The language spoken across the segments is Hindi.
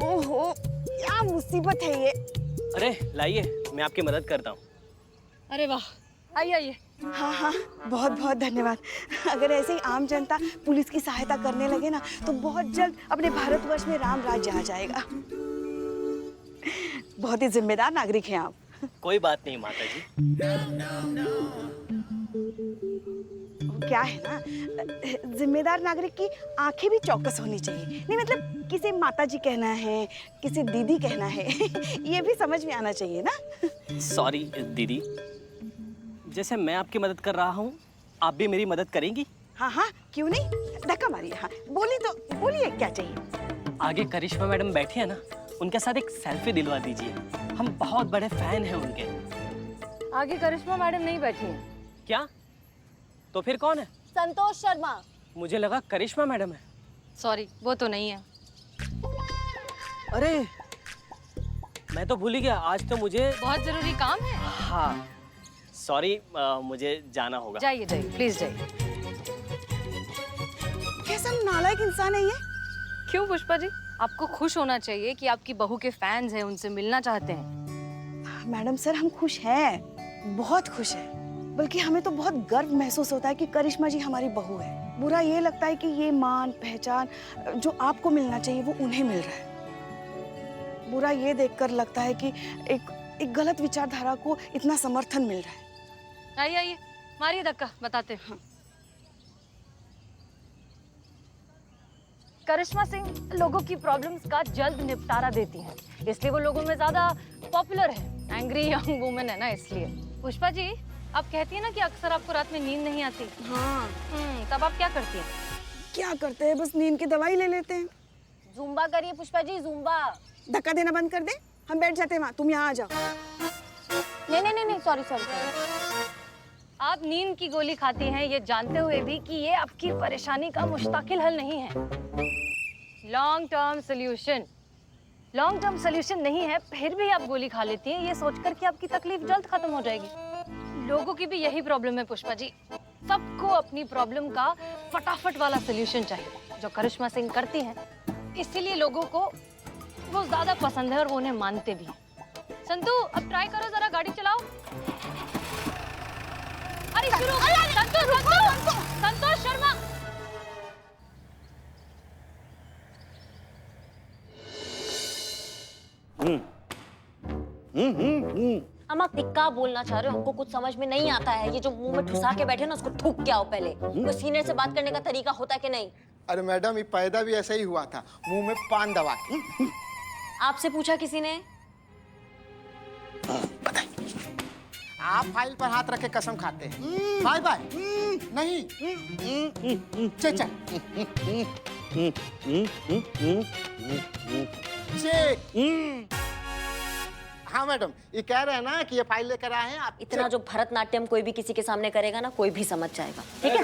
ओहो, क्या मुसीबत है ये। अरे लाइए, मैं आपकी मदद करता हूँ। अरे वाह, आइए आइए। हाँ हाँ, बहुत बहुत धन्यवाद। अगर ऐसे ही आम जनता पुलिस की सहायता करने लगे ना तो बहुत जल्द अपने भारतवर्ष में राम राज्य आ जाएगा। बहुत ही जिम्मेदार नागरिक हैं आप। कोई बात नहीं माता जी। वो क्या है ना, जिम्मेदार नागरिक की आंखें भी चौकस होनी चाहिए। नहीं मतलब किसी माता जी कहना है, किसी दीदी कहना है, ये भी समझ में आना चाहिए ना। सॉरी दीदी, जैसे मैं आपकी मदद कर रहा हूँ, आप भी मेरी मदद करेंगी? हाँ हाँ, क्यों नहीं, धक्का मारिए। हाँ बोलिए तो बोलिए, क्या चाहिए। आगे करिश्मा मैडम बैठी है ना, उनके साथ एक सेल्फी दिलवा दीजिए। हम बहुत बड़े फैन हैं उनके। आगे करिश्मा मैडम नहीं बैठी हैं। क्या? तो फिर कौन है? संतोष शर्मा। मुझे लगा करिश्मा मैडम है। सॉरी, वो तो नहीं है। अरे मैं तो भूल ही गया, आज तो मुझे बहुत जरूरी काम है। हाँ सॉरी, मुझे जाना होगा। जाइए जाइए, प्लीज जाइए। कैसा नालायक इंसान है ये। क्यों पुष्पा जी, आपको खुश होना चाहिए कि आपकी बहू के फैंस हैं, उनसे मिलना चाहते हैं। मैडम सर, हम खुश हैं, बहुत खुश हैं। बल्कि हमें तो बहुत गर्व महसूस होता है कि करिश्मा जी हमारी बहू है। बुरा ये लगता है कि ये मान पहचान जो आपको मिलना चाहिए वो उन्हें मिल रहा है। बुरा ये देखकर लगता है कि एक गलत विचारधारा को इतना समर्थन मिल रहा है। आइए आइए, मारिए धक्का, बताते हैं। करिश्मा सिंह लोगों की प्रॉब्लम्स का जल्द निपटारा देती हैं, इसलिए वो लोगों में ज्यादा पॉपुलर है। एंग्री यंग वुमेन है ना, इसलिए। पुष्पा जी, आप कहती हैं ना कि अक्सर आपको रात में नींद नहीं आती। हाँ। तब आप क्या करती हैं? क्या करते हैं, बस नींद की दवाई ले लेते हैं। जुम्बा करिए पुष्पा जी, जुम्बा। धक्का देना बंद कर दे, हम बैठ जाते हैं वहाँ, तुम यहाँ आ जाओ। नहीं नहीं नहीं, सॉरी सॉरी। आप नींद की गोली खाती हैं ये जानते हुए भी कि ये आपकी परेशानी का मुस्तकिल हल नहीं है। लॉन्ग टर्म सोल्यूशन नहीं है, फिर भी आप गोली खा लेती हैं ये सोचकर कि आपकी तकलीफ जल्द खत्म हो जाएगी। लोगों की भी यही प्रॉब्लम है पुष्पा जी, सबको अपनी प्रॉब्लम का फटाफट वाला सोल्यूशन चाहिए, जो करिश्मा सिंह करती हैं। इसीलिए लोगों को वो ज्यादा पसंद है और वो उन्हें मानते भी हैं। संतू, अब ट्राई करो, जरा गाड़ी चलाओ। अरे शुरू हो गया। संतोष शर्मा। अम्मा टिक्का बोलना चाह रहे हो, हमको कुछ समझ में नहीं आता है। ये जो मुंह में ठुसा के बैठे ना, उसको थूक के आओ पहले। कोई सीनियर से बात करने का तरीका होता है कि नहीं? अरे मैडम, ये पैदा भी ऐसा ही हुआ था, मुंह में पान दबा के। आपसे पूछा किसी ने? आप फाइल पर हाथ रख के कसम खाते हैं। बाय बाय नहीं, चेक चेक। हाँ मैडम, ये कह रहे हैं ना कि ये फाइल लेकर आए हैं आप। इतना जो भरतनाट्यम कोई भी किसी के सामने करेगा ना, कोई भी समझ जाएगा। ठीक है,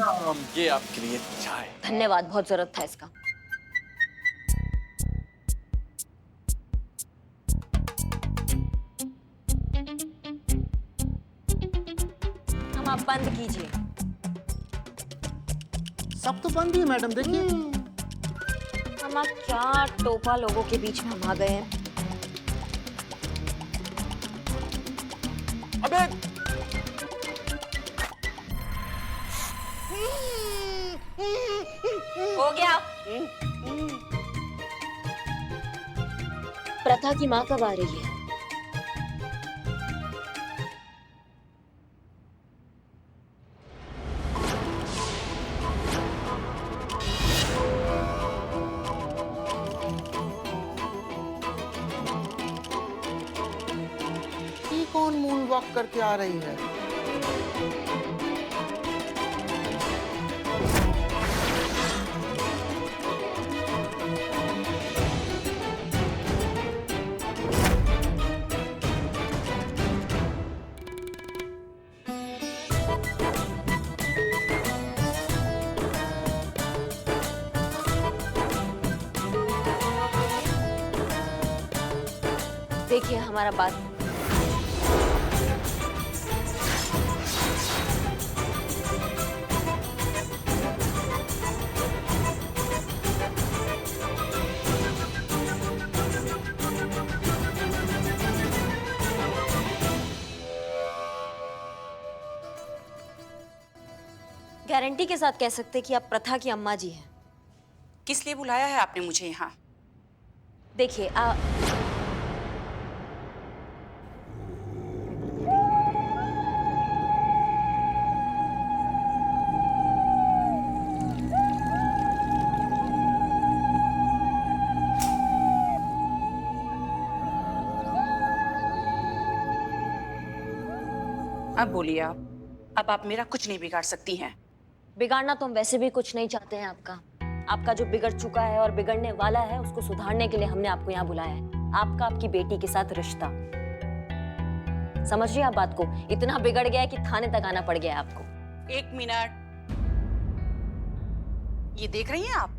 ये आपके लिए चाय। धन्यवाद, बहुत जरूरत था इसका। हम आप बंद कीजिए। सब तो बंद ही है मैडम, देखिए। हम आप क्या टोपा लोगों के बीच में हम आ गए हैं। अबे हो गया। प्रथा की माँ कब आ रही है? ये कौन मून वॉक करके आ रही है? देखिए हमारा बात। गारंटी के साथ कह सकते कि आप प्रथा की अम्मा जी हैं। किस लिए बुलाया है आपने मुझे यहाँ? देखिए अब बोलिए आप। अब आप मेरा कुछ नहीं बिगाड़ सकती हैं। बिगाड़ना तो हम वैसे भी कुछ नहीं चाहते हैं आपका। आपका जो बिगड़ चुका है और बिगड़ने वाला है उसको सुधारने के लिए हमने आपको यहाँ बुलाया है। आपका आपकी बेटी के साथ रिश्ता, समझिए आप बात को। इतना बिगड़ गया है कि थाने तक आना पड़ गया है आपको। 1 मिनट, ये देख रही हैं आप?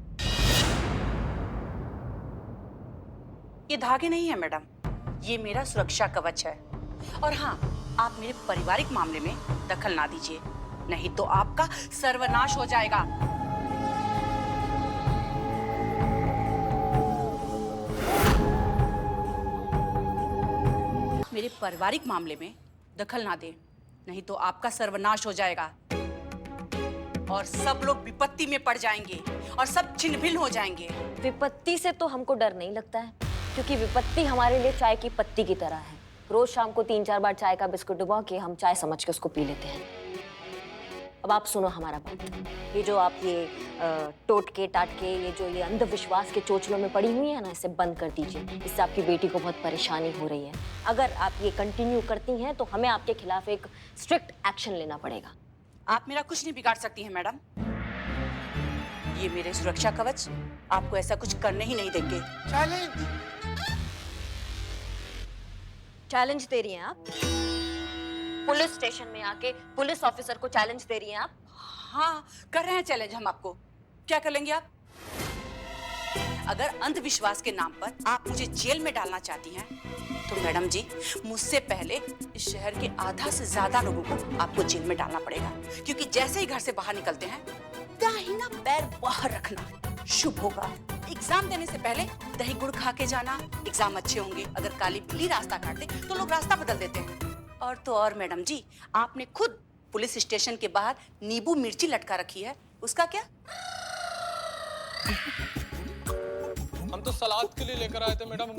ये धागे नहीं है मैडम, ये मेरा सुरक्षा कवच है। और हाँ, आप मेरे पारिवारिक मामले में दखल ना दीजिए, नहीं तो आपका सर्वनाश हो जाएगा। मेरे पारिवारिक मामले में दखल ना दें, नहीं तो आपका सर्वनाश हो जाएगा और सब लोग विपत्ति में पड़ जाएंगे और सब छिन्न-भिन्न हो जाएंगे। विपत्ति से तो हमको डर नहीं लगता है, क्योंकि विपत्ति हमारे लिए चाय की पत्ती की तरह है। रोज शाम को 3-4 बार चाय का बिस्कुट डुबा के हम चाय समझ के उसको पी लेते हैं। अब आप सुनो हमारा बात। ये जो आप ये टोटके टाटके, ये अंधविश्वास के चोचलों में पड़ी हुई है ना, इसे बंद कर दीजिए। इससे आपकी बेटी को बहुत परेशानी हो रही है। अगर आप ये कंटिन्यू करती हैं तो हमें आपके खिलाफ एक स्ट्रिक्ट एक्शन लेना पड़ेगा। आप मेरा कुछ नहीं बिगाड़ सकती हैं मैडम। ये मेरे सुरक्षा कवच आपको ऐसा कुछ करने ही नहीं देंगे। चैलेंज दे रही हैं आप? पुलिस स्टेशन में आके पुलिस ऑफिसर को चैलेंज दे रही हैं आप? हाँ, कर रहे हैं चैलेंज हम आपको। क्या कर लेंगे आप? अगर अंधविश्वास के नाम पर आप मुझे जेल में डालना चाहती हैं, तो मैडम जी, मुझसे पहले इस शहर के आधा से ज्यादा लोगों को आपको जेल में डालना पड़ेगा। क्योंकि जैसे ही घर से बाहर निकलते हैं, दाहिना पैर बाहर रखना शुभ होगा। एग्जाम देने से पहले दही गुड़ खा के जाना, एग्जाम अच्छे होंगे। अगर काली बिल्ली रास्ता काट दे तो लोग रास्ता बदल देते हैं। और तो और मैडम जी, आपने खुद पुलिस स्टेशन के बाहर नींबू मिर्ची लटका रखी है, उसका क्या? हम तो सलाद के लिए लेकर आए थे मैडम।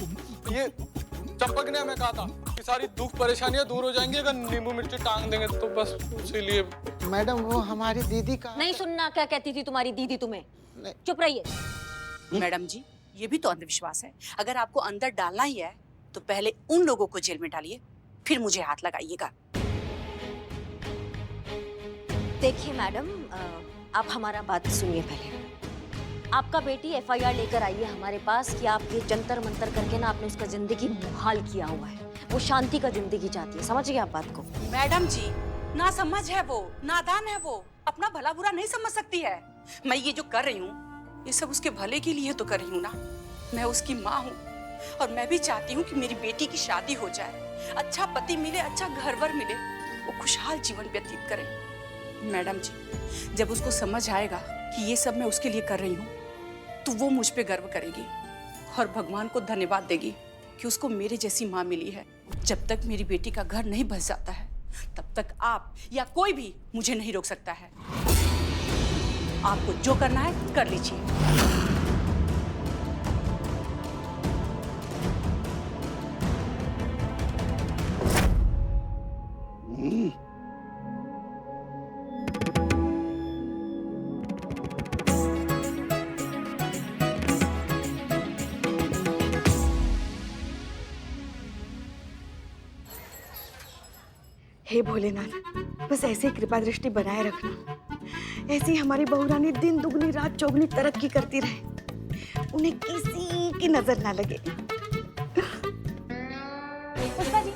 ये चंपक ने हमें कहा था कि सारी दुख परेशानियां दूर हो जाएंगी अगर नींबू मिर्ची टांग देंगे, तो बस उसीलिए। मैडम, वो हमारी दीदी का नहीं सुनना क्या कहती थी तुम्हारी दीदी तुम्हें। चुप रहिए। मैडम जी, ये भी तो अंधविश्वास है। अगर आपको अंदर डालना ही है तो पहले उन लोगों को जेल में डालिए, फिर मुझे हाथ लगाइएगा। देखिए मैडम, आप हमारा बात सुनिए पहले। आपका बेटी एफआईआर लेकर आई है हमारे पास कि आप ये जंतर मंतर करके ना आपने उसका जिंदगी मुहाल किया हुआ है। वो शांति का जिंदगी चाहती है, समझिए आप बात को। मैडम जी, ना समझ है वो, नादान है वो, अपना भला बुरा नहीं समझ सकती है। मैं ये जो कर रही हूँ, ये सब उसके भले के लिए तो कर रही हूँ ना। मैं उसकी माँ हूँ और मैं भी चाहती हूँ कि मेरी बेटी की शादी हो जाए, अच्छा पति मिले, अच्छा घर-वर मिले, वो खुशहाल जीवन व्यतीत करे। मैडम जी, जब उसको समझ आएगा कि ये सब मैं उसके लिए कर रही हूँ, तो वो मुझ पे गर्व करेगी और भगवान को धन्यवाद देगी कि उसको मेरे जैसी माँ मिली है। जब तक मेरी बेटी का घर नहीं बस जाता है, तब तक आप या कोई भी मुझे नहीं रोक सकता है। आपको जो करना है कर लीजिए। हे भोलेनाथ, बस ऐसे कृपा दृष्टि बनाए रखना। ऐसी हमारी बहू रानी दिन दुगनी रात चौगुनी तरक्की करती रहे, उन्हें किसी की नजर ना लगे। पुष्पा जी,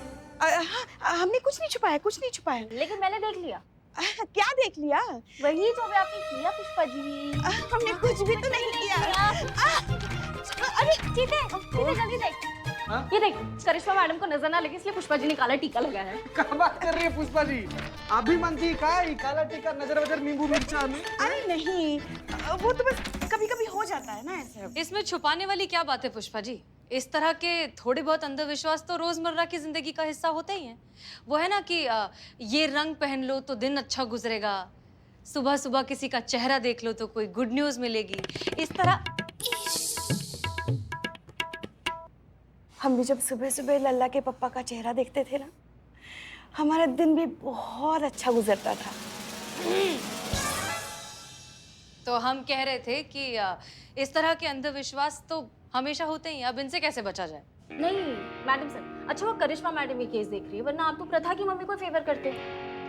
हमने कुछ नहीं छुपाया, कुछ नहीं छुपाया। लेकिन मैंने देख लिया। क्या देख लिया? वही जो आपने किया पुष्पा जी। हमने कुछ भी तो नहीं किया। अरे चीते, जल्दी देख। ये देख, करिश्मा मैडम को नजर ना लगे इसलिए पुष्पा जी ने काला टीका लगाया है। क्या बात कर रही है पुष्पा जी? आप भी मानती है काला टीका, नजर वजर, नींबू मिर्चा में? अरे नहीं, वो तो बस कभी-कभी हो जाता है ना ऐसे। इसमें छुपाने वाली क्या बात है पुष्पा जी? इस तरह के थोड़े बहुत अंधविश्वास तो रोजमर्रा की जिंदगी का हिस्सा होते ही हैं। वो है ना कि ये रंग पहन लो तो दिन अच्छा गुजरेगा, सुबह सुबह किसी का चेहरा देख लो तो कोई गुड न्यूज मिलेगी, इस तरह। हम भी जब सुबह सुबह लल्ला के पापा का चेहरा देखते थे ना, हमारा दिन भी बहुत अच्छा गुजरता था। तो हम कह रहे थे कि इस तरह के अंधविश्वास तो हमेशा होते ही, अब इनसे कैसे बचा जाए? नहीं मैडम सर, अच्छा वो करिश्मा मैडम ये केस देख रही है, वरना आप तो प्रथा की मम्मी को फेवर करते।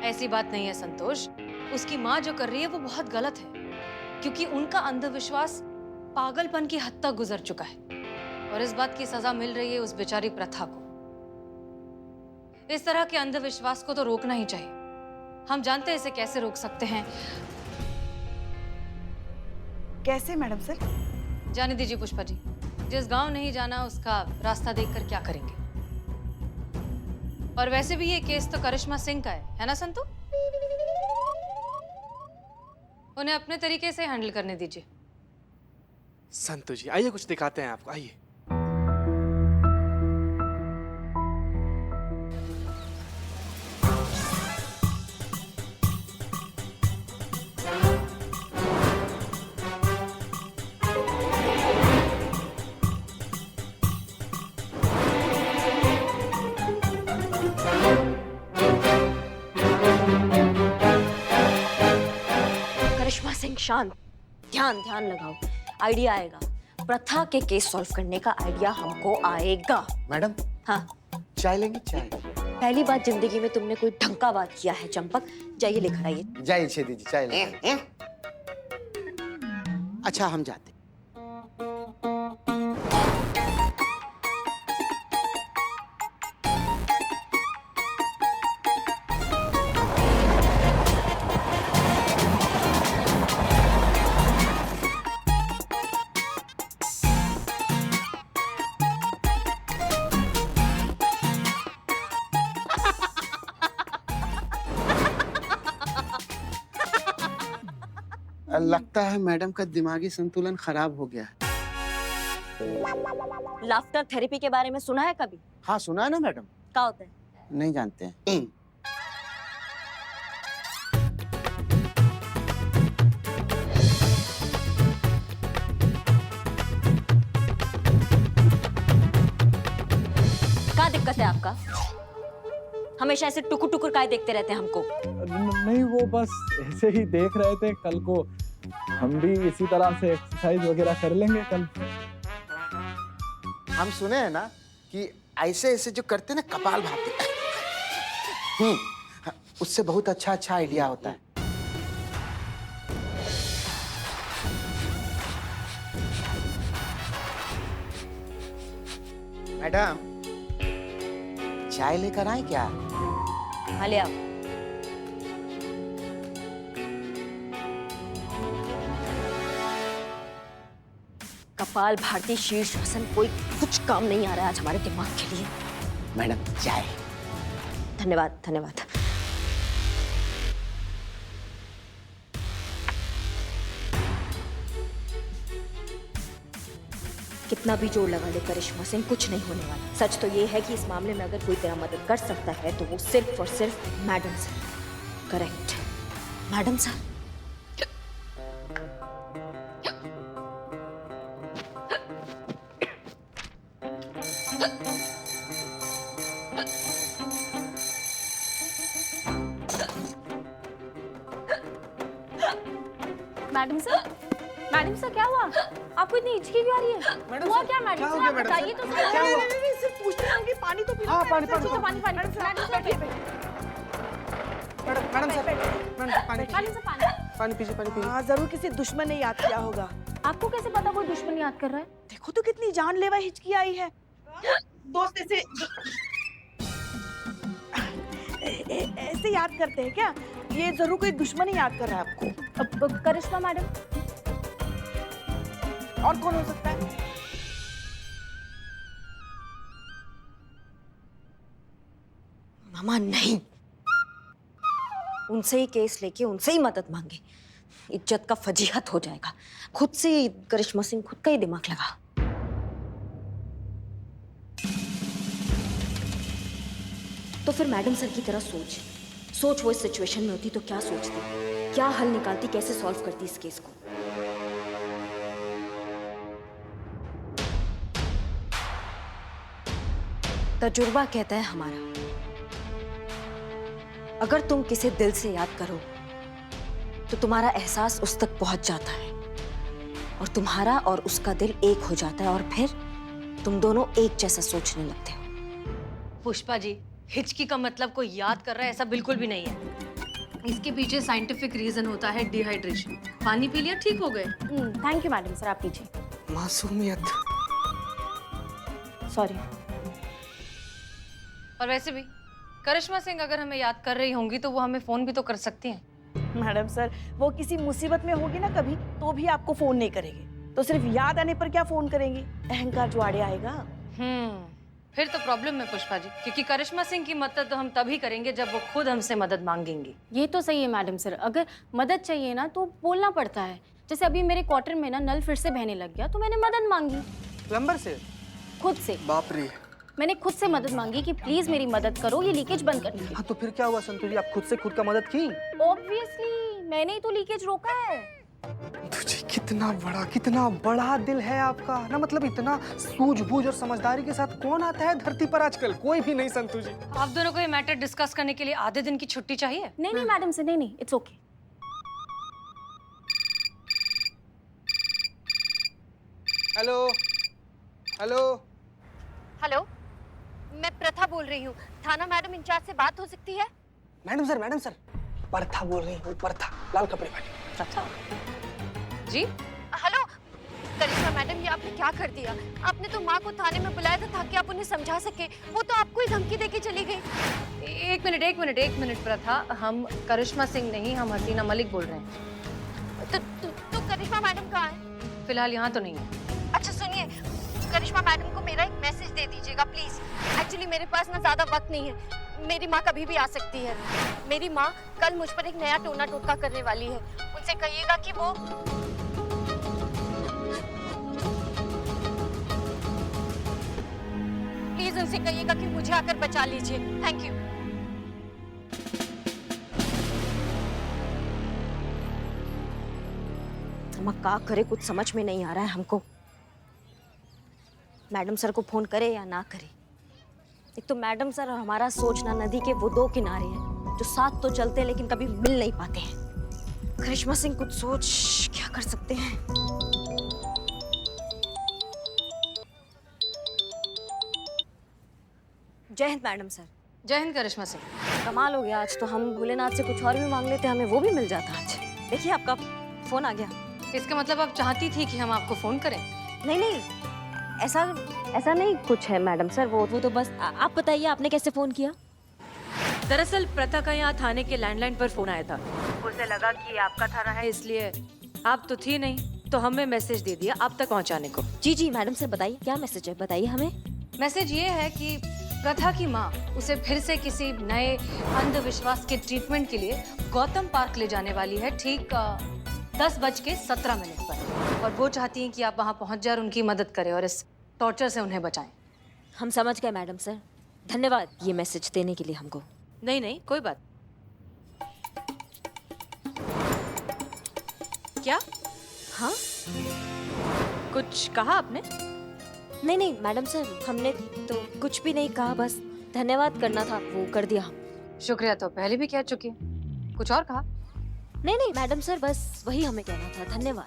ऐसी बात नहीं है संतोष, उसकी माँ जो कर रही है वो बहुत गलत है, क्योंकि उनका अंधविश्वास पागलपन की हद तक गुजर चुका है और इस बात की सजा मिल रही है उस बेचारी प्रथा को। इस तरह के अंधविश्वास को तो रोकना ही चाहिए। हम जानते हैं इसे कैसे रोक सकते हैं। कैसे मैडम सर? जाने दीजिए पुष्पा जी, जिस गांव नहीं जाना उसका रास्ता देखकर क्या करेंगे। और वैसे भी ये केस तो करिश्मा सिंह का है ना संतू? उन्हें अपने तरीके से हैंडल करने दीजिए। संतु जी आइए, कुछ दिखाते हैं आपको, आइए। करिश्मा सिंह शांत, ध्यान ध्यान लगाओ, आइडिया आएगा। प्रथा के केस सॉल्व करने का आइडिया हमको आएगा। मैडम हाँ, चाय लेंगे? चाय। पहली बार जिंदगी में तुमने कोई ढंग का बात किया है चंपक। जाइए लेकर आइए। जाइए छेदी जी, चाय लेंगे। अच्छा हम जाते। लगता है मैडम का दिमागी संतुलन खराब हो गया है। लाफ्टर थेरेपी के बारे में सुना है कभी? हाँ सुना है ना मैडम। क्या होता है? नहीं जानते हैं। क्या दिक्कत है आपका? हमेशा ऐसे टुकुर टुकुर काय देखते रहते हैं हमको। नहीं, वो बस ऐसे ही देख रहे थे। कल को हम भी इसी तरह से एक्सरसाइज वगैरह कर लेंगे कल। हम सुने हैं ना कि ऐसे ऐसे जो करते ना कपालभाति, उससे बहुत अच्छा अच्छा आइडिया होता है। मैडम चाय लेकर आए क्या? हाँ ले आओ। कपाल भारती शीर्षासन कोई कुछ काम नहीं आ रहा है आज हमारे दिमाग के लिए। मैडम चाय। धन्यवाद धन्यवाद। कितना भी जोर लगा ले करिश्मा सिंह, कुछ नहीं होने वाला। सच तो ये है कि इस मामले में अगर कोई तेरा मदद कर सकता है तो वो सिर्फ और सिर्फ madam sir. Correct, madam sir. Madam sir क्या हुआ? आपको इतनी हिचकी क्यों आ रही है? हुआ क्या मैडम सर? आप बताइए तो सही। क्या हुआ? सिर्फ पूछते हैं कि पानी तो पी लो। हाँ पानी मैडम पानी सर, पानी पानी मैडम सर पानी पीजिए, पानी पीजिए। हाँ जरूर किसी दुश्मन ने याद किया होगा। आपको कैसे पता कोई दुश्मन याद कर रहा है? देखो तो कितनी जानलेवा हिचकी आई है। दोस्त ऐसे ऐसे याद करते हैं क्या? ये जरूर कोई दुश्मन ही याद कर रहा है आपको। अब करिश्मा मैडम। और कौन हो सकता है? मामा नहीं, उनसे ही केस लेके उनसे ही मदद मांगे। इज्जत का फजीहत हो जाएगा। खुद से करिश्मा सिंह खुद का ही दिमाग लगा। तो फिर मैडम सर की तरह सोच वो इस सिचुएशन में होती तो क्या सोचती? क्या हल निकालती, कैसे सॉल्व करती इस केस को। तजुर्बा कहता है हमारा, अगर तुम किसे दिल से याद करो तो तुम्हारा एहसास उस तक पहुंच जाता है और तुम्हारा और उसका दिल एक हो जाता है और फिर तुम दोनों एक जैसा सोचने लगते हो। पुष्पा जी, हिचकी का मतलब कोई याद कर रहा है ऐसा बिल्कुल भी नहीं है। इसके पीछे साइंटिफिक रीजन होता है डिहाइड्रेशन। पानी पी लिया, ठीक हो गए। थैंक यू मैडम सर, आप पीछे। मासूमियत। सॉरी। और वैसे भी करिश्मा सिंह अगर हमें याद कर रही होंगी तो वो हमें फोन भी तो कर सकती हैं। मैडम सर, वो किसी मुसीबत में होगी ना कभी, तो भी आपको फोन नहीं करेंगे, तो सिर्फ याद आने पर क्या फोन करेंगी? अहंकार जो आड़े आएगा। फिर तो प्रॉब्लम है पुष्पा जी, क्योंकि करिश्मा सिंह की मदद तो हम तभी करेंगे जब वो खुद हमसे मदद मांगेंगी। ये तो सही है मैडम सर, अगर मदद चाहिए ना तो बोलना पड़ता है। जैसे अभी मेरे क्वार्टर में ना नल फिर से बहने लग गया तो मैंने मदद मांगी प्लम्बर से? खुद से। बाप रे। मैंने खुद से मदद मांगी कि प्लीज मेरी मदद करो, ये लीकेज बंद करने की। हाँ तो फिर क्या हुआ संतु जी, आप खुद से खुद का मदद की? ऑब्वियसली मैंने ही तो लीकेज रोका है। तुझे कितना बड़ा दिल है आपका ना, मतलब इतना सूझबूझ और समझदारी के साथ कौन आता है धरती पर आजकल? कोई भी नहीं संतु जी। आप दोनों को ये मैटर डिस्कस करने के लिए आधे दिन की छुट्टी चाहिए? नहीं मैडम सर, नहीं, it's okay. Hello hello hello, मैं प्रथा बोल रही हूँ। थाना मैडम इंचार्ज से बात हो सकती है? मैडम सर परथा बोल रही हूँ, परथा, लाल कपड़े वाली। अच्छा जी। हेलो करिश्मा मैडम, ये आपने क्या कर दिया? आपने तो माँ को थाने में बुलाया था ताकि आप उन्हें समझा सके, वो तो आपको ही धमकी देके चली गई। एक मिनट प्रथा, हम करिश्मा सिंह नहीं, हम हसीना मलिक बोल रहे हैं। तो करिश्मा मैडम कहाँ है? फिलहाल यहाँ तो नहीं है। अच्छा सुनिए, करिश्मा मैडम को मेरा एक मैसेज दे दीजिएगा प्लीज। एक्चुअली मेरे पास ना ज्यादा वक्त नहीं है, मेरी माँ कभी भी आ सकती है। मेरी माँ कल मुझ पर एक नया टोना टोटका करने वाली है, उनसे कहिएगा कि वो प्लीज उनसे कहिएगा कि मुझे आकर बचा लीजिए। Thank you. हम क्या करे, कुछ समझ में नहीं आ रहा है हमको। मैडम सर को फोन करे या ना करे। एक तो मैडम सर और हमारा सोचना नदी के वो दो किनारे हैं जो साथ तो चलते हैं लेकिन कभी मिल नहीं पाते हैं। करिश्मा सिंह कुछ सोच, क्या कर सकते हैं? जय हिंद मैडम सर। जय हिंद करिश्मा सिंह। कमाल हो गया, आज तो हम भोलेनाथ से कुछ और भी मांग लेते, हमें वो भी मिल जाता आज। देखिए आपका फोन आ गया। इसका मतलब आप चाहती थी कि हम आपको फोन करें? नहीं, ऐसा नहीं कुछ है मैडम सर, वो तो बस आप बताइए आपने कैसे फोन किया? दरअसल प्रथा का यहाँ थाने के लैंडलाइन पर फोन आया था। उसे लगा कि आपका थाना है, इसलिए आप तो थी नहीं तो हमें मैसेज दे दिया आप तक पहुँचाने को। जी मैडम सर बताइए क्या मैसेज है, बताइए हमें। मैसेज ये है कि प्रथा की माँ उसे फिर से किसी नए अंधविश्वास के ट्रीटमेंट के लिए गौतम पार्क ले जाने वाली है, ठीक 10:17 पर, और वो चाहती हैं कि आप वहाँ पहुँच जाए और उनकी मदद करें और इस टॉर्चर से उन्हें बचाएं। हम समझ गए मैडम सर, धन्यवाद ये मैसेज देने के लिए हमको। नहीं कोई बात। क्या? हाँ कुछ कहा आपने? नहीं मैडम सर, हमने तो कुछ भी नहीं कहा, बस धन्यवाद करना था, वो कर दिया हम। शुक्रिया तो पहले भी कह चुकी हैं, कुछ और कहा? नहीं मैडम सर, बस वही हमें कहना था, धन्यवाद।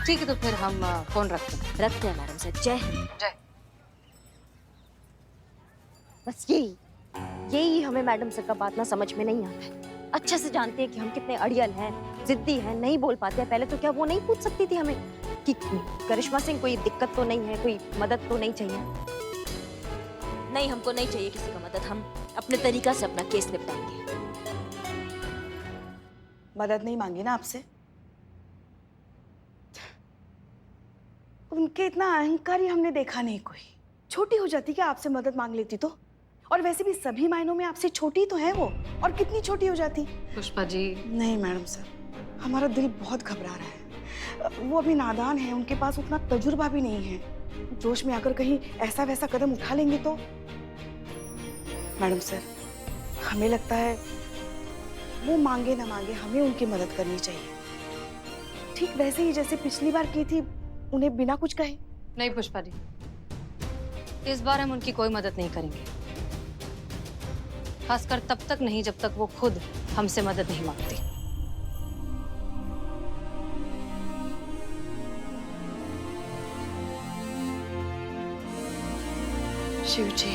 ठीक है तो फिर हम फोन रखते हैं मैडम सर। जय हिंद। जय। बस यही हमें मैडम सर का बात ना समझ में नहीं आता है। अच्छे से जानते हैं कि हम कितने अड़ियल हैं, जिद्दी हैं, नहीं बोल पाते हैं। पहले तो क्या वो नहीं पूछ सकती थी हमें कि करिश्मा सिंह कोई दिक्कत तो नहीं है, कोई मदद तो नहीं चाहिए? नहीं, हमको नहीं चाहिए किसी का मदद, हम अपने तरीका से अपना केस निपटाएंगे। मदद नहीं मांगी ना आपसे? उनके इतना अहंकार ही हमने देखा नहीं कोई। छोटी हो जाती क्या आपसे मदद मांग लेती तो? और वैसे भी सभी मायनों में आपसे छोटी तो है वो, और कितनी छोटी हो जाती। पुष्पा जी। नहीं मैडम सर, हमारा दिल बहुत घबरा रहा है। वो अभी नादान है, उनके पास उतना तजुर्बा भी नहीं है। जोश में आकर कहीं ऐसा वैसा कदम उठा लेंगे तो। मैडम सर, हमें लगता है वो मांगे ना मांगे हमें उनकी मदद करनी चाहिए, ठीक वैसे ही जैसे पिछली बार की थी, उन्हें बिना कुछ कहे। नहीं पुष्पा जी, इस बार हम उनकी कोई मदद नहीं करेंगे, खासकर तब तक नहीं जब तक वो खुद हमसे मदद नहीं मांगती। शिव जी,